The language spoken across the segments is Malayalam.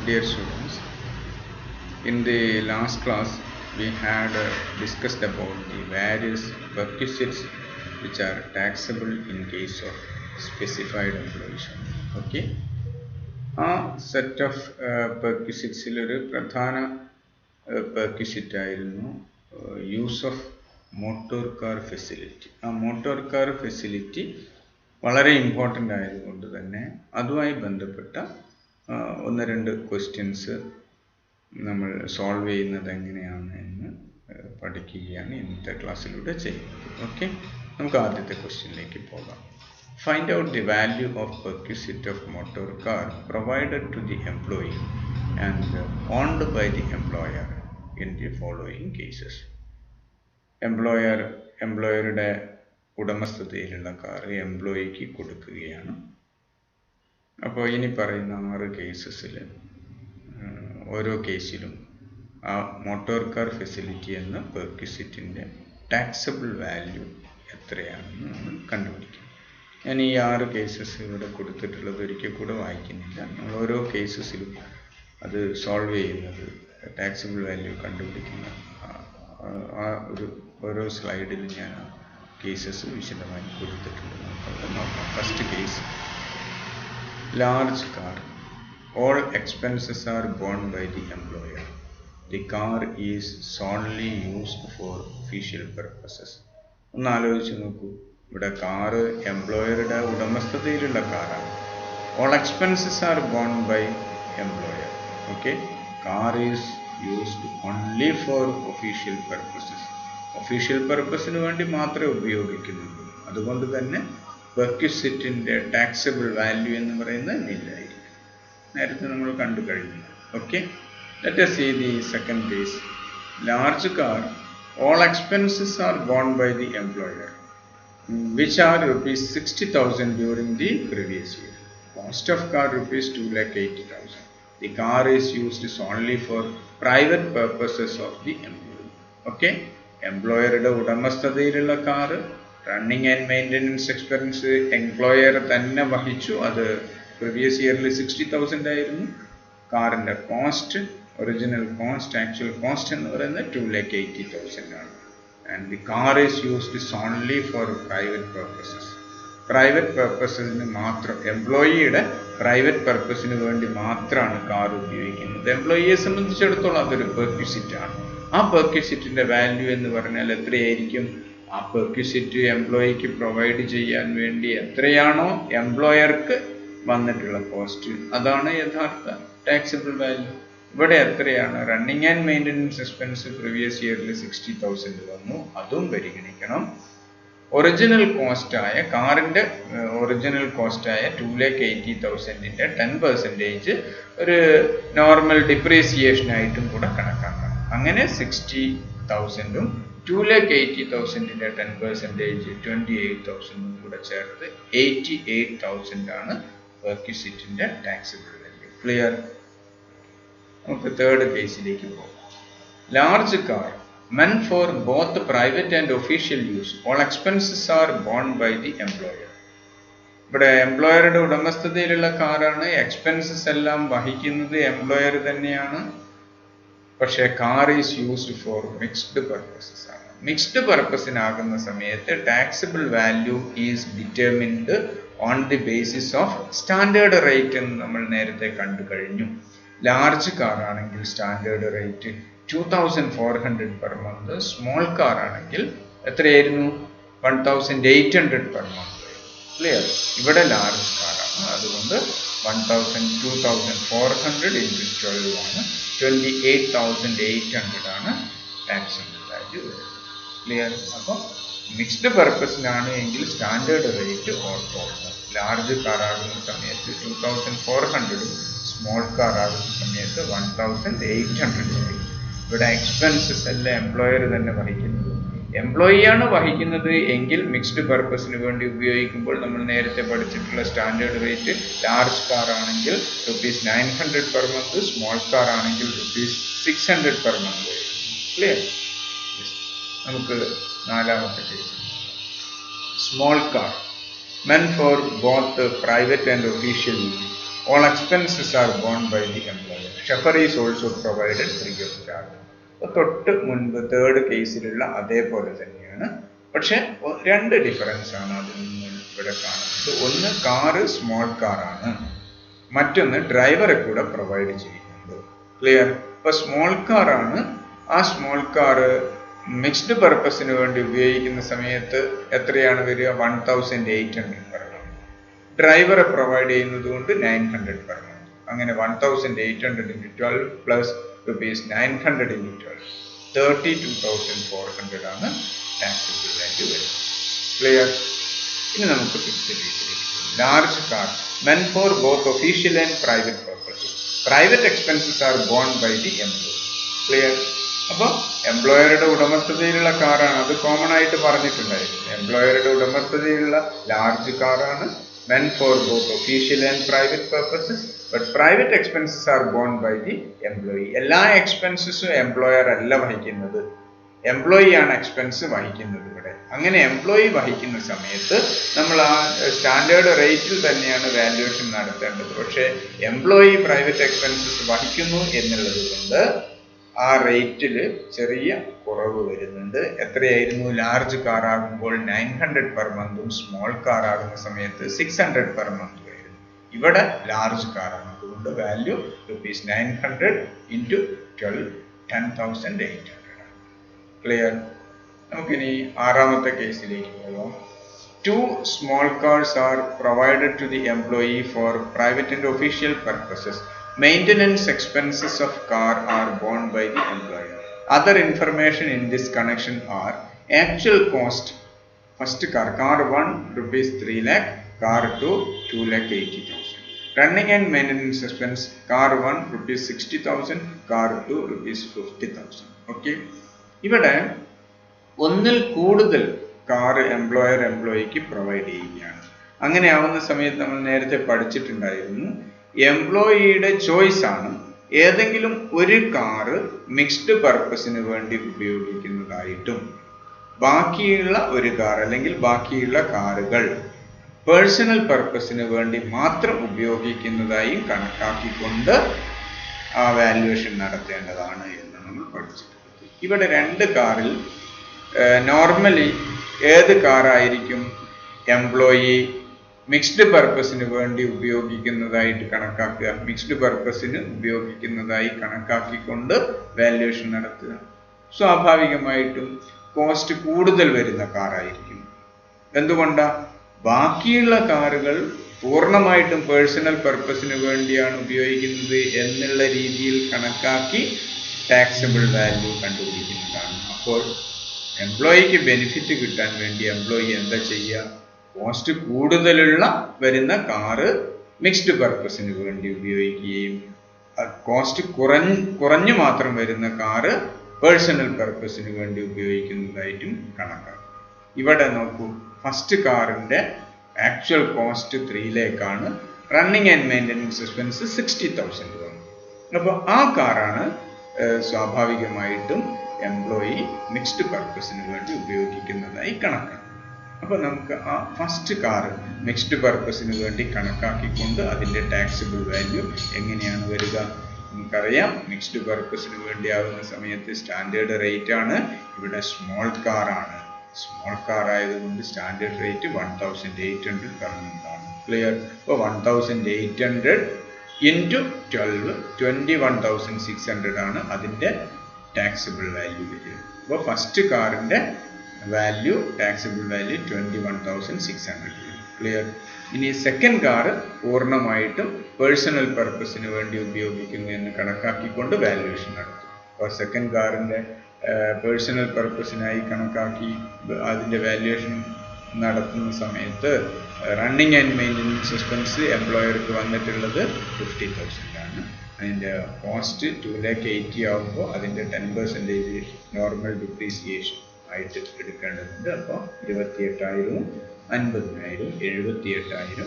Dear students, in the last class we had discussed about the various perquisites which are taxable in case of specified employees. Okay, ആ സെറ്റ് ഓഫ് പെർക്വിസിറ്റ്സിലൊരു പ്രധാന പെർക്വിസിറ്റ് ആയിരുന്നു use of motor car facility. ആ മോട്ടോർ കാർ ഫെസിലിറ്റി വളരെ ഇമ്പോർട്ടൻ്റ് ആയതുകൊണ്ട് തന്നെ അതുമായി ബന്ധപ്പെട്ട ഒന്ന് രണ്ട് ക്വസ്റ്റ്യൻസ് നമ്മൾ സോൾവ് ചെയ്യുന്നത് എങ്ങനെയാണ് എന്ന് പഠിക്കുകയാണ് ഇന്നത്തെ ക്ലാസ്സിലൂടെ ചെയ്യുന്നത്. ഓക്കെ, നമുക്ക് ആദ്യത്തെ ക്വസ്റ്റ്യനിലേക്ക് പോകാം. Find out the value of perquisite of motor car provided to the employee and owned by the employer in the following cases. എംപ്ലോയറുടെ ഉടമസ്ഥതയിലുള്ള കാർ എംപ്ലോയിക്ക് കൊടുക്കുകയാണ്. അപ്പോൾ ഇനി പറയുന്ന 6 കേസസിൽ ഓരോ കേസിലും ആ മോട്ടോർ കാർ ഫെസിലിറ്റി എന്ന പെർക്വിസിറ്റിൻ്റെ ടാക്സബിൾ വാല്യൂ എത്രയാണെന്ന് നമ്മൾ കണ്ടുപിടിക്കും. ഞാൻ ഈ 6 കേസസ് ഇവിടെ കൊടുത്തിട്ടുള്ളത് ഒരിക്കൽ കൂടെ വായിക്കുന്നില്ല. നമ്മൾ ഓരോ കേസസിലും അത് സോൾവ് ചെയ്യുന്നത്, ടാക്സബിൾ വാല്യൂ കണ്ടുപിടിക്കുന്ന ആ ഒരു ഓരോ സ്ലൈഡിലും ഞാൻ ആ കേസസ് വിശദമായി കൊടുത്തിട്ടുണ്ട്. നമുക്കത് നോക്കാം. First case, large car. All expenses are borne by the employer. The car is solely used for official purposes. ഒന്ന് ആലോചിച്ച് നോക്കൂ, ഇവിടെ കാറ് എംപ്ലോയറുടെ ഉടമസ്ഥതയിലുള്ള കാറാണ്. All expenses are borne by employer. Okay, car is used only for official purposes. Official പർപ്പസിന് വേണ്ടി മാത്രമേ ഉപയോഗിക്കുന്നുള്ളൂ. അതുകൊണ്ട് തന്നെ പെർക്വിസിറ്റിൻ്റെ ടാക്സബിൾ വാല്യൂ എന്ന് പറയുന്നത് നില്ലായിരിക്കും. നേരത്തെ നമ്മൾ കണ്ടു കഴിഞ്ഞു. Okay, let us see the second case. Large car, all expenses are borne by the employer, which are rupees 60,000 during the previous year. Cost of car rupees 2,80,000. The car is used solely for private purposes of the employee. Okay, എംപ്ലോയറുടെ ഉടമസ്ഥതയിലുള്ള car, running and maintenance expense employer തന്നെ വഹിച്ചു. അത് പ്രീവിയസ് ഇയറിൽ 60,000 ആയിരുന്നു. കാറിൻ്റെ cost, original cost, actual cost എന്ന് പറയുന്നത് 2,80,000 ആണ്. And the car is used only for private purposes. Private പർപ്പസസിന് മാത്രം, എംപ്ലോയിയുടെ പ്രൈവറ്റ് പർപ്പസിന് വേണ്ടി മാത്രമാണ് കാർ ഉപയോഗിക്കുന്നത്. എംപ്ലോയിയെ സംബന്ധിച്ചിടത്തോളം അതൊരു പെർക്വിസിറ്റ് ആണ്. ആ പെർക്വിസിറ്റിൻ്റെ വാല്യൂ എന്ന് പറഞ്ഞാൽ എത്രയായിരിക്കും? ആ പെർക്വിസിറ്റ് എംപ്ലോയിക്ക് പ്രൊവൈഡ് ചെയ്യാൻ വേണ്ടി എത്രയാണോ എംപ്ലോയർക്ക് വന്നിട്ടുള്ള കോസ്റ്റ്, അതാണ് യഥാർത്ഥ ടാക്സബിൾ വാല്യൂ. ഇവിടെ എത്രയാണ്? Running and maintenance expense previous ഇയറിൽ 60,000 വന്നു, അതും പരിഗണിക്കണം. ഒറിജിനൽ കോസ്റ്റായ കാറിൻ്റെ ഒറിജിനൽ കോസ്റ്റായ 2,80,000ൻ്റെ 10% ഒരു നോർമൽ ഡിപ്രീസിയേഷനായിട്ടും കൂടെ കണക്കാക്കണം. അങ്ങനെ 60,000ഉം 2,80,000ൻ്റെ 10% 28,000ഉം കൂടെ ചേർത്ത് 88,000 ആണ് പെർക്വിസിറ്റിൻ്റെ ടാക്സബിൾ വാല്യൂ. ക്ലിയർ? നമുക്ക് തേർഡ് കേസിലേക്ക് പോകാം. Large car meant for both private and official use. All expenses are borne by the employer. ഇവിടെ എംപ്ലോയറുടെ ഉടമസ്ഥതയിലുള്ള കാറാണ്, എക്സ്പെൻസസ് എല്ലാം വഹിക്കുന്നത് എംപ്ലോയർ തന്നെയാണ്. പക്ഷേ car is used for mixed purposes ആണ്. മിക്സ്ഡ് പർപ്പസിനാകുന്ന സമയത്ത് taxable value is determined on the basis of standard rate എന്ന് നമ്മൾ നേരത്തെ കണ്ടു കഴിഞ്ഞു. ലാർജ് കാർ ആണെങ്കിൽ standard rate 2,400 per month. Small car ആണെങ്കിൽ എത്രയായിരുന്നു? 1,800 per month. ക്ലിയർ? ഇവിടെ ലാർജ് കാറാണ്, അതുകൊണ്ട് 2,400 into 12 ആണ്, 28,800 ആണ് ടാക്സബിൾ വാല്യൂ വരുന്നത്. ക്ലിയർ? അപ്പോൾ മിക്സ്ഡ് പർപ്പസിനാണ് എങ്കിൽ സ്റ്റാൻഡേർഡ് റേറ്റ് ഓർത്തോളണം. ലാർജ് കാർ ആകുന്ന സമയത്ത് 2,400, സ്മോൾ കാർ ആകുന്ന സമയത്ത് 1,800. ഇവിടെ എക്സ്പെൻസസ് എല്ലാം എംപ്ലോയർ തന്നെ വഹിക്കുന്നത്. എംപ്ലോയിയാണ് വഹിക്കുന്നത് എങ്കിൽ മിക്സ്ഡ് പർപ്പസിന് വേണ്ടി ഉപയോഗിക്കുമ്പോൾ നമ്മൾ നേരത്തെ പഠിച്ചിട്ടുള്ള സ്റ്റാൻഡേർഡ് റേറ്റ് ലാർജ് കാർ ആണെങ്കിൽ ₹900 per month, സ്മോൾ കാർ ആണെങ്കിൽ ₹600 per month. ക്ലിയർ? നമുക്ക് നാലാമത്തെ case. Small car meant for both private and official use. All expenses are borne by the employer. Chauffeur is also provided free of charge. തൊട്ട് മുൻപ് തേർഡ് കേസിലുള്ള അതേപോലെ തന്നെയാണ്. പക്ഷെ രണ്ട് ഡിഫറൻസ് ആണ് അതിൽ നിന്ന് ഇവിടെ കാണുന്നത്. ഒന്ന് കാറ് സ്മോൾ കാറാണ്, മറ്റൊന്ന് ഡ്രൈവറെ കൂടെ പ്രൊവൈഡ് ചെയ്യുന്നുണ്ട്. ക്ലിയർ? ഇപ്പൊ സ്മോൾ കാറാണ്. ആ സ്മോൾ കാറ് മിക്സ്ഡ് പർപ്പസിന് വേണ്ടി ഉപയോഗിക്കുന്ന സമയത്ത് എത്രയാണ് വരിക? 1800 പെർ മന്ത്. ഡ്രൈവറെ പ്രൊവൈഡ് ചെയ്യുന്നത് കൊണ്ട് 900 പെർ മന്ത്. അങ്ങനെ 1800 into 12 പ്ലസ് ₹900 into 12 32,400 ആണ് ടാക്സബിൾ വാല്യൂ വരുന്നത്. ക്ലിയർ? ഇനി നമുക്ക് ഫിഫ്ത്ത് കേസിലേക്ക്. Large car meant for both official and private purposes. Private expenses are borne by the employee. Clear? അപ്പോൾ എംപ്ലോയറുടെ ഉടമസ്ഥതയിലുള്ള കാറാണ്, അത് കോമൺ ആയിട്ട് പറഞ്ഞിട്ടുണ്ടായിരുന്നു. എംപ്ലോയറുടെ ഉടമസ്ഥതയിലുള്ള ലാർജ് കാറാണ്, meant for both official and private purposes, but private expenses are borne by the employee. എല്ലാ എക്സ്പെൻസസും എംപ്ലോയർ അല്ല വഹിക്കുന്നത്, എംപ്ലോയി ആണ് എക്സ്പെൻസ് വഹിക്കുന്നത് ഇവിടെ. അങ്ങനെ എംപ്ലോയി വഹിക്കുന്ന സമയത്ത് നമ്മൾ ആ സ്റ്റാൻഡേർഡ് റേറ്റിൽ തന്നെയാണ് വാല്യുവേഷൻ നടത്തേണ്ടത്. പക്ഷേ എംപ്ലോയി പ്രൈവറ്റ് എക്സ്പെൻസസ് വഹിക്കുന്നു എന്നുള്ളത് കൊണ്ട് ആ റേറ്റിൽ ചെറിയ കുറവ് വരുന്നുണ്ട്. എത്രയായിരുന്നു? ലാർജ് കാർ ആകുമ്പോൾ 900 പെർ മന്തും സ്മോൾ കാർ ആകുന്ന സമയത്ത് 600 പെർ മന്ത് ആയിരുന്നു. ഇവിടെ ലാർജ് കാറാണ്, അതുകൊണ്ട് വാല്യൂ ₹900 into 12 10,800. ക്ലിയർ? നമുക്കിനി ആറാമത്തെ കേസിലേക്ക് പോകാം. 2 small cars are provided to the employee for private and official purposes. Maintenance expenses of car are borne by the employer. Other information in this connection are actual cost. First car, car 1 ₹3 lakh, car 2 2,80,000. Running and maintenance expense, car 1 ₹60,000, car 2 ₹50,000. Okay. ഇവിടെ ഒന്നിൽ കൂടുതൽ കാർ എംപ്ലോയിക്ക് പ്രൊവൈഡ് ചെയ്യുകയാണ്. അങ്ങനെ ആവുന്ന സമയത്ത് നമ്മൾ നേരത്തെ പഠിച്ചിട്ടുണ്ടായിരുന്നു, എംപ്ലോയിയുടെ ചോയ്സ് ആണ് ഏതെങ്കിലും ഒരു കാറ് മിക്സ്ഡ് പർപ്പസിന് വേണ്ടി ഉപയോഗിക്കുന്നതായിട്ടും ബാക്കിയുള്ള ഒരു കാർ അല്ലെങ്കിൽ ബാക്കിയുള്ള കാറുകൾ പേഴ്സണൽ പർപ്പസിന് വേണ്ടി മാത്രം ഉപയോഗിക്കുന്നതായി കണക്കാക്കിക്കൊണ്ട് ആ വാല്യുവേഷൻ നടത്തേണ്ടതാണ് എന്ന് നമ്മൾ പഠിച്ചിട്ടുണ്ട്. ഇവിടെ രണ്ട് കാറിൽ നോർമലി ഏത് കാറായിരിക്കും എംപ്ലോയി മിക്സ്ഡ് പർപ്പസിന് വേണ്ടി ഉപയോഗിക്കുന്നതായിട്ട് കണക്കാക്കുക? മിക്സ്ഡ് പർപ്പസിന് ഉപയോഗിക്കുന്നതായി കണക്കാക്കിക്കൊണ്ട് വാല്യുവേഷൻ നടത്തുക. സ്വാഭാവികമായിട്ടും കോസ്റ്റ് കൂടുതൽ വരുന്ന കാറായിരിക്കും. എന്തുകൊണ്ടാ? ബാക്കിയുള്ള കാറുകൾ പൂർണ്ണമായിട്ടും പേഴ്സണൽ പർപ്പസിന് വേണ്ടിയാണ് ഉപയോഗിക്കുന്നത് എന്നുള്ള രീതിയിൽ കണക്കാക്കി ടാക്സബിൾ വാല്യൂ കണ്ടുപിടിക്കുന്നതാണ്. അപ്പോൾ എംപ്ലോയിക്ക് ബെനിഫിറ്റ് കിട്ടാൻ വേണ്ടി എംപ്ലോയി എന്താ ചെയ്യുക? കോസ്റ്റ് കൂടുതലുള്ള വരുന്ന കാറ് മിക്സ്ഡ് പർപ്പസിന് വേണ്ടി ഉപയോഗിക്കുകയും കോസ്റ്റ് കുറഞ്ഞു മാത്രം വരുന്ന കാറ് പേഴ്സണൽ പർപ്പസിന് വേണ്ടി ഉപയോഗിക്കുന്നതായിട്ടും കണക്കാക്കും. ഇവിടെ നോക്കൂ, ഫസ്റ്റ് കാറിൻ്റെ ആക്ച്വൽ കോസ്റ്റ് 3 lakh ആണ്, റണ്ണിങ് ആൻഡ് മെയിൻ്റനൻസ് എക്സ്പെൻസ് 60,000 ആണ്. അപ്പോൾ ആ കാറാണ് സ്വാഭാവികമായിട്ടും എംപ്ലോയി മിക്സ്ഡ് പർപ്പസിന് വേണ്ടി ഉപയോഗിക്കുന്നതായി കണക്കാക്കും. അപ്പോൾ നമുക്ക് ആ ഫസ്റ്റ് കാർ മിക്സ്ഡ് പർപ്പസിന് വേണ്ടി കണക്കാക്കിക്കൊണ്ട് അതിൻ്റെ ടാക്സബിൾ വാല്യൂ എങ്ങനെയാണ് വരിക? നമുക്കറിയാം, മിക്സ്ഡ് പർപ്പസിന് വേണ്ടി ആവുന്ന സമയത്ത് സ്റ്റാൻഡേർഡ് റേറ്റ് ആണ്. ഇവിടെ സ്മോൾ കാറാണ്, സ്മോൾ കാർ ആയതുകൊണ്ട് സ്റ്റാൻഡേർഡ് റേറ്റ് 1,800 പെർ മന്ത് ആണ്. ക്ലിയർ? അപ്പോൾ 1,800 into 12 21,600 ആണ് അതിൻ്റെ ടാക്സബിൾ വാല്യൂ വരിക. അപ്പോൾ ഫസ്റ്റ് കാറിൻ്റെ വാല്യൂ ടാക്സബിൾ വാല്യൂ 21,600. ക്ലിയർ? ഇനി സെക്കൻഡ് കാറ് പൂർണ്ണമായിട്ടും പേഴ്സണൽ പർപ്പസിന് വേണ്ടി ഉപയോഗിക്കുന്നു എന്ന് കണക്കാക്കിക്കൊണ്ട് വാല്യുവേഷൻ നടത്തും. അപ്പോൾ സെക്കൻഡ് കാറിൻ്റെ പേഴ്സണൽ പർപ്പസിനായി കണക്കാക്കി അതിൻ്റെ വാല്യുവേഷൻ നടത്തുന്ന സമയത്ത് റണ്ണിങ് ആൻഡ് മെയിൻ്റനൻസ് എക്സ്പെൻസ് എംപ്ലോയർക്ക് വന്നിട്ടുള്ളത് 50,000 ആണ്. അതിൻ്റെ കോസ്റ്റ് 2,80,000 ആകുമ്പോൾ അതിൻ്റെ 10% നോർമൽ ഡിപ്രീസിയേഷൻ ആയിട്ട് എടുക്കേണ്ടതുണ്ട്. അപ്പോൾ 28,000 50,000 78,000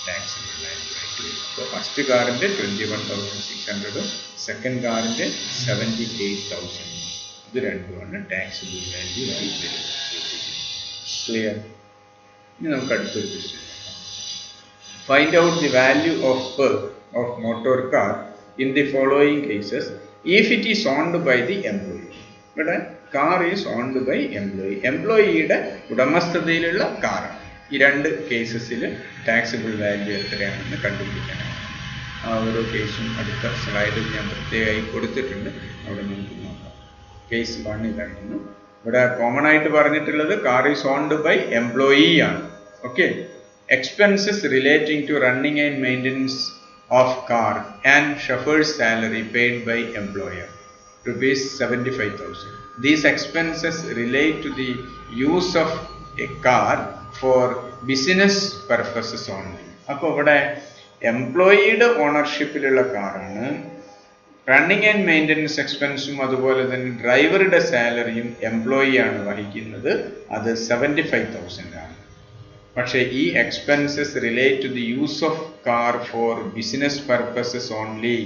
ടാക്സബിൾ വാല്യൂ ആയിട്ട് വരും. അപ്പോൾ ഫസ്റ്റ് കാറിൻ്റെ 21,600 സെക്കൻഡ് കാറിൻ്റെ 78,000 ഇത് രണ്ടുമാണ് ടാക്സബിൾ വാല്യൂ ആയി വരുന്നത്. ക്ലിയർ? ഇനി നമുക്ക് അടുത്തൊരു ക്വസ്റ്റ്യൻ നോക്കാം. Find out the value of PERC of motor car in the following cases if it is owned by the employee. ഇവിടെ car is owned by employee, എംപ്ലോയിയുടെ ഉടമസ്ഥതയിലുള്ള കാറാണ്. ഈ രണ്ട് കേസസിൽ ടാക്സിബിൾ വാല്യൂ എത്രയാണെന്ന് കണ്ടുപിടിക്കണം. ആ ഓരോ കേസും അടുത്ത സ്ലൈഡിൽ ഞാൻ പ്രത്യേകമായി കൊടുത്തിട്ടുണ്ട്, അവിടെ നമുക്ക് നോക്കാം. കേസ് 1 ഇതായിരുന്നു. ഇവിടെ കോമൺ ആയിട്ട് പറഞ്ഞിട്ടുള്ളത് car is owned by employee ആണ്. Okay, expenses relating to running and maintenance of car and chauffeur's salary paid by employer rupees 75,000. These expenses relate to the use of a car for business purposes only. അപ്പോൾ ഇവിടെ എംപ്ലോയിയുടെ ഓണർഷിപ്പിലുള്ള കാറാണ്. റണ്ണിങ് ആൻഡ് മെയിൻ്റനൻസ് എക്സ്പെൻസും അതുപോലെ തന്നെ ഡ്രൈവറുടെ സാലറിയും എംപ്ലോയി ആണ് വഹിക്കുന്നത്. അത് 75,000 ആണ്. പക്ഷേ ഈ expenses relate to the use of car for business purposes only.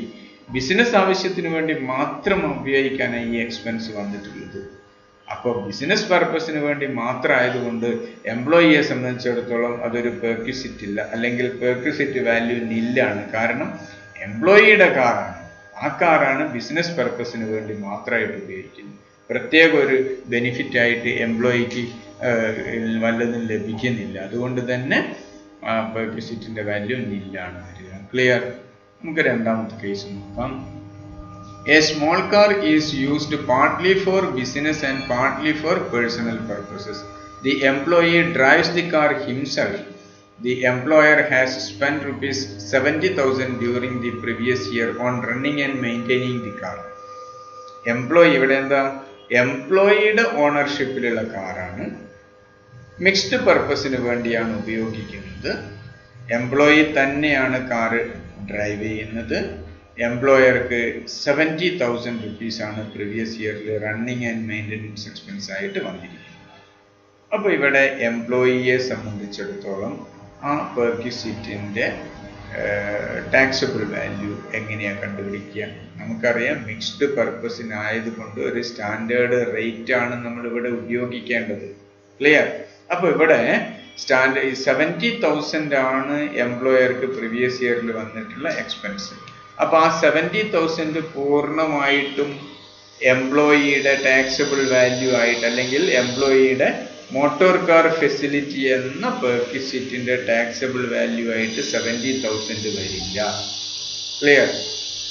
Business ആവശ്യത്തിന് വേണ്ടി മാത്രം ഉപയോഗിക്കാനാണ് ഈ എക്സ്പെൻസ് വന്നിട്ടുള്ളത്. അപ്പോൾ ബിസിനസ് പർപ്പസിന് വേണ്ടി മാത്രം ആയതുകൊണ്ട് എംപ്ലോയിയെ സംബന്ധിച്ചിടത്തോളം അതൊരു പെർക്വിസിറ്റ് ഇല്ല, അല്ലെങ്കിൽ പെർക്വിസിറ്റ് വാല്യൂ നില്ലാണ്. കാരണം എംപ്ലോയിയുടെ കാറാണ്, ആ കാറാണ് ബിസിനസ് പർപ്പസിന് വേണ്ടി മാത്രമായിട്ട് ഉപയോഗിക്കുന്നത്. പ്രത്യേക ഒരു ബെനിഫിറ്റ് ആയിട്ട് എംപ്ലോയിക്ക് വല്ലതും ലഭിക്കുന്നില്ല. അതുകൊണ്ട് തന്നെ പെർക്വിസിറ്റിന്റെ വാല്യൂ നില്ലാണ് വരിക. ക്ലിയർ? നമുക്ക് രണ്ടാമത്തെ കേസ് നോക്കാം. A small car is used partly for business and partly for personal purposes. The employee drives the car himself. The employer has spent rupees 70,000 during the previous year on running and maintaining the car. Employee ഇവിടെ എന്താ, എംപ്ലോയിയുടെ ഓണർഷിപ്പിലുള്ള കാറാണ്, മിക്സ്ഡ് പർപ്പസിന് വേണ്ടിയാണ് ഉപയോഗിക്കുന്നത്. എംപ്ലോയി തന്നെയാണ് കാറ് ഡ്രൈവ് ചെയ്യുന്നത്. എംപ്ലോയർക്ക് 70,000 റുപ്പീസാണ് പ്രീവിയസ് ഇയറിൽ റണ്ണിങ് ആൻഡ് മെയിൻ്റനൻസ് എക്സ്പെൻസ് ആയിട്ട് വന്നിരിക്കുന്നത്. അപ്പോൾ ഇവിടെ എംപ്ലോയിയെ സംബന്ധിച്ചിടത്തോളം ആ പെർക്വിസിറ്റിൻ്റെ ടാക്സബിൾ വാല്യൂ എങ്ങനെയാണ് കണ്ടുപിടിക്കുക? നമുക്കറിയാം മിക്സ്ഡ് പർപ്പസിനായതുകൊണ്ട് ഒരു സ്റ്റാൻഡേർഡ് റേറ്റ് ആണ് നമ്മളിവിടെ ഉപയോഗിക്കേണ്ടത്. ക്ലിയർ? അപ്പോൾ ഇവിടെ 70,000 ആണ് എംപ്ലോയർക്ക് പ്രീവിയസ് ഇയറിൽ വന്നിട്ടുള്ള എക്സ്പെൻസ്. അപ്പോൾ ആ 70,000 പൂർണ്ണമായിട്ടും എംപ്ലോയിയുടെ ടാക്സബിൾ വാല്യൂ ആയിട്ട്, അല്ലെങ്കിൽ എംപ്ലോയിയുടെ മോട്ടോർ കാർ ഫെസിലിറ്റി എന്ന പെർക്വിസിറ്റിന്റെ ടാക്സബിൾ വാല്യൂ ആയിട്ട് 70,000 വരില്ല. ക്ലിയർ?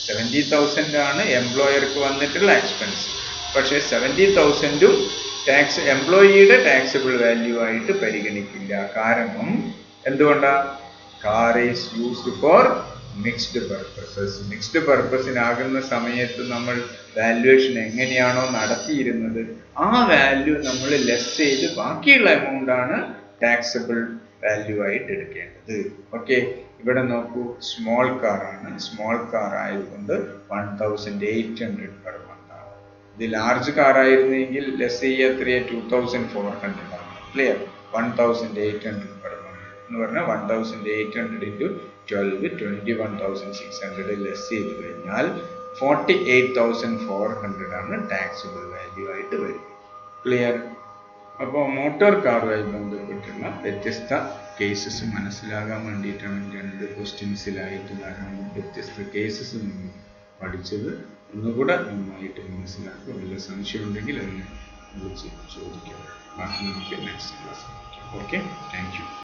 70,000 ആണ് എംപ്ലോയർക്ക് വന്നിട്ടുള്ള എക്സ്പെൻസ്. പക്ഷേ 70,000 എംപ്ലോയിയുടെ ടാക്സബിൾ വാല്യൂ ആയിട്ട് പരിഗണിക്കില്ല. കാരണം എന്തുകൊണ്ടാണ്? Car is used for mixed purposes. Mixed പർപ്പസിനാകുന്ന സമയത്ത് നമ്മൾ വാല്യുവേഷൻ എങ്ങനെയാണോ നടത്തിയിരുന്നത് ആ വാല്യൂ നമ്മൾ ലെസ് ചെയ്ത് ബാക്കിയുള്ള എമൗണ്ട് ആണ് ടാക്സബിൾ വാല്യൂ ആയിട്ട് എടുക്കേണ്ടത്. ഓക്കെ, ഇവിടെ നോക്കൂ, സ്മോൾ കാറാണ്. സ്മോൾ കാർ ആയതുകൊണ്ട് 1,800 പെർ മന്ത് ആണ്. ഇത് ലാർജ് കാർ ആയിരുന്നെങ്കിൽ ലെസ് ചെയ്യുക എത്രയാണ്? 2,400 ആണ്. ക്ലിയർ? 1,800 പെർ മന്ത് എന്ന് പറഞ്ഞാൽ 1,800 ഇൻറ്റു 12 21,600 ലെസ് ചെയ്ത് കഴിഞ്ഞാൽ 48,400 ആണ് ടാക്സബിൾ വാല്യൂ ആയിട്ട് വരും. ക്ലിയർ? അപ്പോൾ മോട്ടോർ കാറുമായി ബന്ധപ്പെട്ടുള്ള വ്യത്യസ്ത കേസസ് മനസ്സിലാകാൻ വേണ്ടിയിട്ടാണ് രണ്ട് ക്വസ്റ്റ്യൻസിലായിട്ട് ധാരാളം വ്യത്യസ്ത കേസസ് നമ്മൾ പഠിച്ചത്. ഒന്നുകൂടെ നന്നായിട്ട് മനസ്സിലാക്കുക. വല്ല സംശയം ഉണ്ടെങ്കിൽ അതിനെ വിളിച്ച് ചോദിക്കാം. ബാക്കി നമുക്ക് next class. Okay, thank you.